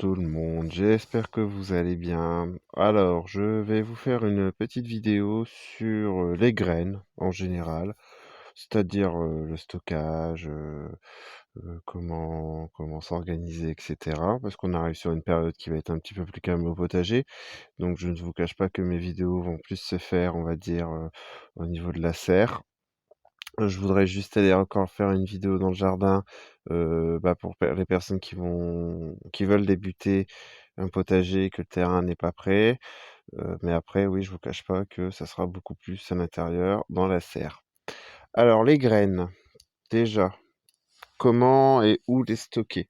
tout le monde, j'espère que vous allez bien. Alors, je vais vous faire une petite vidéo sur les graines en général, c'est-à-dire le stockage, comment s'organiser, etc. Parce qu'on arrive sur une période qui va être un petit peu plus calme au potager, donc je ne vous cache pas que mes vidéos vont plus se faire, on va dire, au niveau de la serre. Je voudrais juste aller encore faire une vidéo dans le jardin, pour les personnes qui veulent débuter un potager et que le terrain n'est pas prêt. Mais après, oui, je vous cache pas que ça sera beaucoup plus à l'intérieur, dans la serre. Alors les graines, déjà, comment et où les stocker?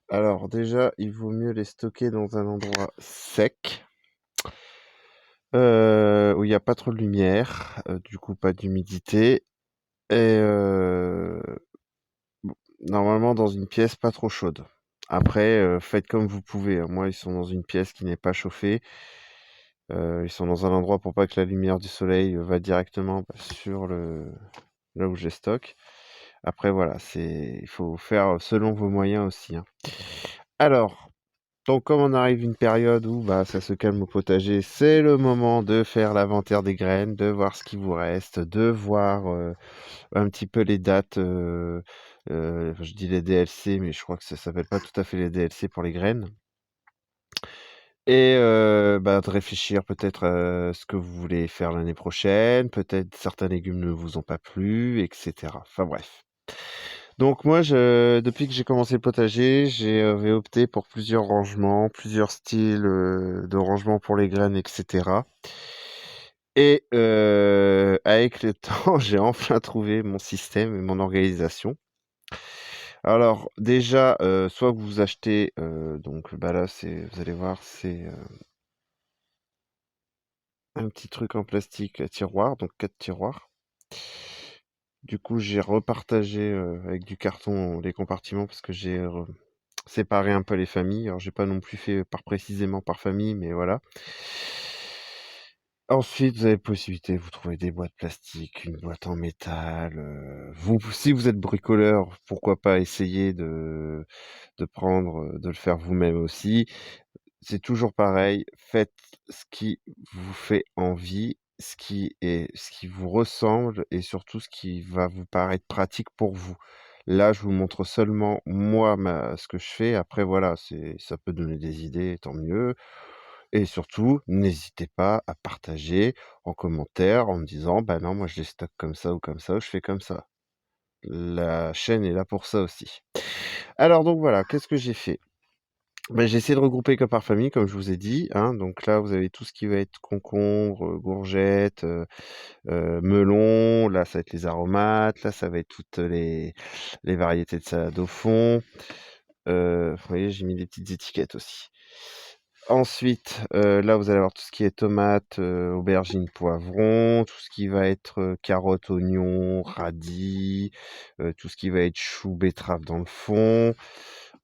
Alors déjà, il vaut mieux les stocker dans un endroit sec, où il y a pas trop de lumière, du coup pas d'humidité et bon, normalement dans une pièce pas trop chaude. Après, faites comme vous pouvez, hein. Moi, ils sont dans une pièce qui n'est pas chauffée. Ils sont dans un endroit pour pas que la lumière du soleil, va directement, sur le là où je les stocke. Après voilà, il faut faire selon vos moyens aussi, hein. Alors, donc comme on arrive une période où, ça se calme au potager, c'est le moment de faire l'inventaire des graines, de voir ce qui vous reste, de voir, un petit peu les dates, je dis les DLC, mais je crois que ça s'appelle pas tout à fait les DLC pour les graines et de réfléchir peut-être à ce que vous voulez faire l'année prochaine. Peut-être certains légumes ne vous ont pas plu et cetera. Enfin bref. Donc moi depuis que j'ai commencé le potager, vais opté pour plusieurs rangements, plusieurs styles, de rangement pour les graines et cetera et avec le temps, j'ai enfin trouvé mon système et mon organisation. Alors déjà, soit vous achetez, donc là, vous allez voir, c'est, un petit truc en plastique à tiroir, donc 4 tiroirs. Du coup, j'ai repartagé, avec du carton les compartiments parce que j'ai séparé un peu les familles. Alors j'ai pas non plus fait précisément par famille, mais voilà. Ensuite, vous avez possibilité, vous trouvez des boîtes plastiques, une boîte en métal, si vous êtes bricoleur, pourquoi pas essayer de prendre, de le faire vous-même aussi. C'est toujours pareil, faites ce qui vous fait envie, ce qui vous ressemble et surtout ce qui va vous paraître pratique pour vous. Là, je vous montre seulement moi ce que je fais. Après voilà, ça peut donner des idées, tant mieux. Et surtout, n'hésitez pas à partager en commentaire en me disant: «Bah non, moi je les stocke comme ça ou je fais comme ça». La chaîne est là pour ça aussi. Alors donc voilà, qu'est-ce que j'ai fait? J'ai essayé de regrouper que par famille, comme je vous ai dit, hein. Donc là, vous avez tout ce qui va être concombre, courgettes, melon. Là, ça va être les aromates. Là, ça va être toutes les variétés de salade au fond. Vous voyez, j'ai mis des petites étiquettes aussi. Ensuite, là, vous allez avoir tout ce qui est tomates, aubergines, poivrons, tout ce qui va être, carottes, oignons, radis, tout ce qui va être choux, betteraves dans le fond.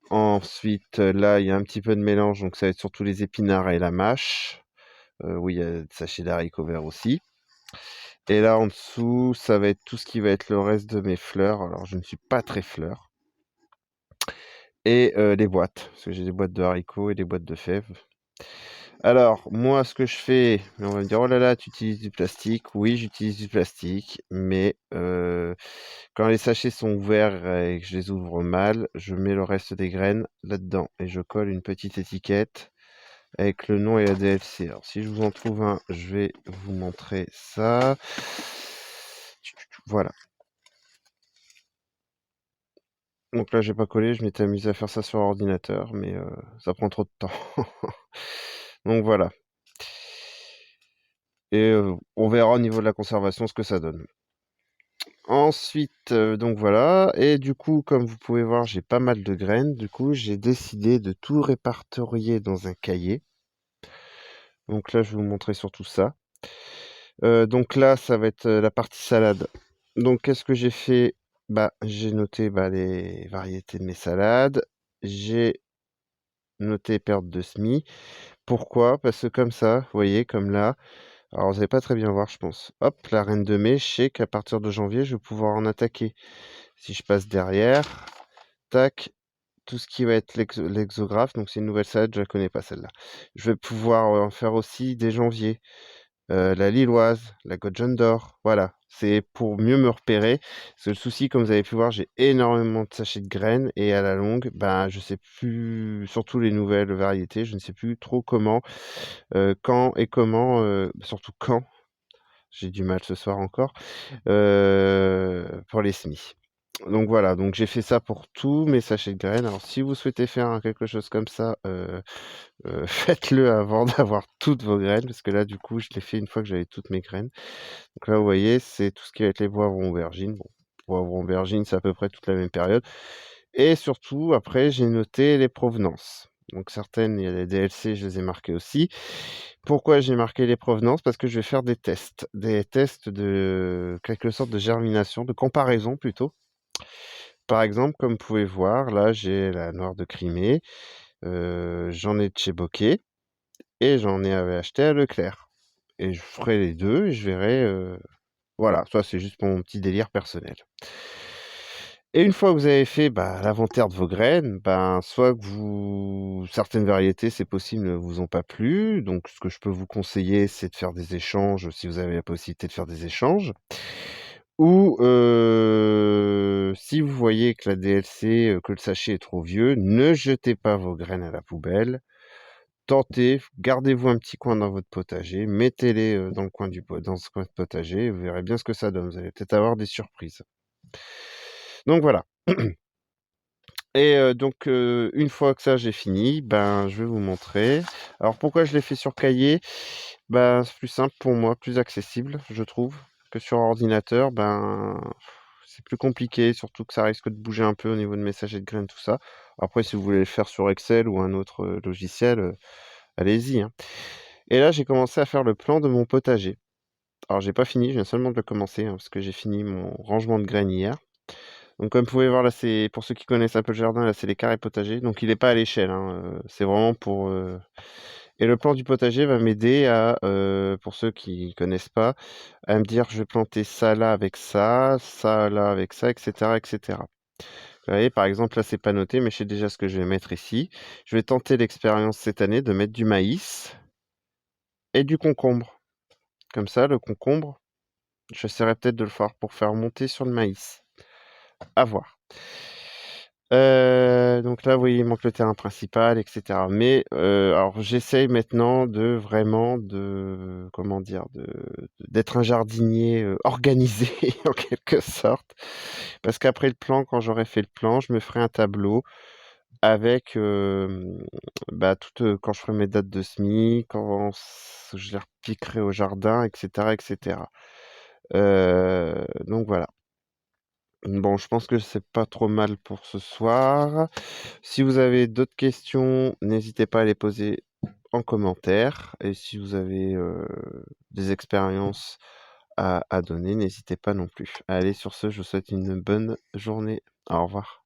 Ensuite, là, il y a un petit peu de mélange, donc ça va être surtout les épinards et la mâche. Oui, il y a des sachets d'haricots verts aussi. Et là, en dessous, ça va être tout ce qui va être le reste de mes fleurs. Alors, je ne suis pas très fleur. Et les boîtes, parce que j'ai des boîtes de haricots et des boîtes de fèves. Alors, moi, ce que je fais, on va me dire: «Oh là là, tu utilises du plastique». Oui, j'utilise du plastique, mais quand les sachets sont ouverts et que je les ouvre mal, je mets le reste des graines là-dedans et je colle une petite étiquette avec le nom et la DLC. Alors, si je vous en trouve un, je vais vous montrer ça. Voilà. Donc là, j'ai pas collé, je m'étais amusé à faire ça sur ordinateur, mais ça prend trop de temps. Donc voilà. Et on verra au niveau de la conservation ce que ça donne. Ensuite, donc voilà et du coup, comme vous pouvez voir, j'ai pas mal de graines. Du coup, j'ai décidé de tout répertorier dans un cahier. Donc là, je vais vous montrer surtout ça. Donc là, ça va être, la partie salade. Donc qu'est-ce que j'ai fait? J'ai noté, les variétés de mes salades. J'ai noté perte de semis. Pourquoi? Parce que comme ça, vous voyez, comme là, alors vous allez pas très bien voir, je pense. Hop, la reine de mai, je sais qu'à partir de janvier, je vais pouvoir en attaquer. Si je passe derrière, tac, tout ce qui va être l'exographe, donc c'est une nouvelle salade, je la connais pas celle-là. Je vais pouvoir, en faire aussi des janvier, la lilloise, la Gudgeon d'or, voilà. C'est pour mieux me repérer. Parce que le souci, comme vous avez pu voir, j'ai énormément de sachets de graines et à la longue, ben, je sais plus, surtout les nouvelles variétés, je ne sais plus trop comment, quand et comment, surtout quand, j'ai du mal ce soir encore, pour les semis. Donc voilà, donc j'ai fait ça pour tous mes sachets de graines. Alors si vous souhaitez faire quelque chose comme ça, faites-le avant d'avoir toutes vos graines, parce que là, du coup, je l'ai fait une fois que j'avais toutes mes graines. Donc là, vous voyez, c'est tout ce qui va être les poivrons aubergines. Bon, poivrons aubergines, c'est à peu près toute la même période. Et surtout, après, j'ai noté les provenances. Donc certaines, il y a les DLC, je les ai marquées aussi. Pourquoi j'ai marqué les provenances? Parce que je vais faire des tests de quelque sorte de germination, de comparaison plutôt. Par exemple, comme vous pouvez voir, là, j'ai la noire de Crimée, j'en ai de chez Bocquet et j'en ai acheté à Leclerc. Et je ferai les 2 et je verrai, voilà, ça c'est juste mon petit délire personnel. Et une fois que vous avez fait, bah, l'inventaire de vos graines, ben, soit que certaines variétés, c'est possible, ne vous ont pas plu. Donc ce que je peux vous conseiller, c'est de faire des échanges, si vous avez la possibilité de faire des échanges. Ou, si vous voyez que la DLC, que le sachet est trop vieux, ne jetez pas vos graines à la poubelle. Tentez, gardez-vous un petit coin dans votre potager, mettez-les, dans ce coin de potager et vous verrez bien ce que ça donne. Vous allez peut-être avoir des surprises. Donc voilà. Et donc une fois que ça j'ai fini, ben, je vais vous montrer. Alors pourquoi je l'ai fait sur cahier? Ben, c'est plus simple pour moi, plus accessible, je trouve, que sur ordinateur. Ben, c'est plus compliqué, surtout que ça risque de bouger un peu au niveau de messager de graines, tout ça. Après, si vous voulez le faire sur Excel ou un autre, logiciel, allez-y, hein. Et là, j'ai commencé à faire le plan de mon potager. Alors j'ai pas fini, je viens seulement de le commencer, hein, parce que j'ai fini mon rangement de graines hier. Donc comme vous pouvez voir là, c'est pour ceux qui connaissent un peu le jardin, là, c'est les carrés potagers. Donc il est pas à l'échelle, hein, c'est vraiment pour, et le plan du potager va m'aider à, pour ceux qui connaissent pas, à me dire: «Je vais planter ça là avec ça là avec ça» et cetera et cetera. Vous voyez, par exemple, là, c'est pas noté, mais je sais déjà ce que je vais mettre ici. Je vais tenter l'expérience cette année de mettre du maïs et du concombre. Comme ça, le concombre, j'essaierai peut-être de le faire pour faire monter sur le maïs. À voir. Donc là, vous voyez, il manque le terrain principal et cetera. Mais, alors j'essaye maintenant comment dire? D'être un jardinier, organisé en quelque sorte. Parce qu'après le plan, quand j'aurai fait le plan, je me ferai un tableau avec, bah, quand je ferai mes dates de semis, quand je les repiquerai au jardin et cetera et cetera. Donc voilà. Bon, je pense que c'est pas trop mal pour ce soir. Si vous avez d'autres questions, n'hésitez pas à les poser en commentaire. Et si vous avez des expériences à donner, n'hésitez pas non plus. Allez, sur ce, je vous souhaite une bonne journée. Au revoir.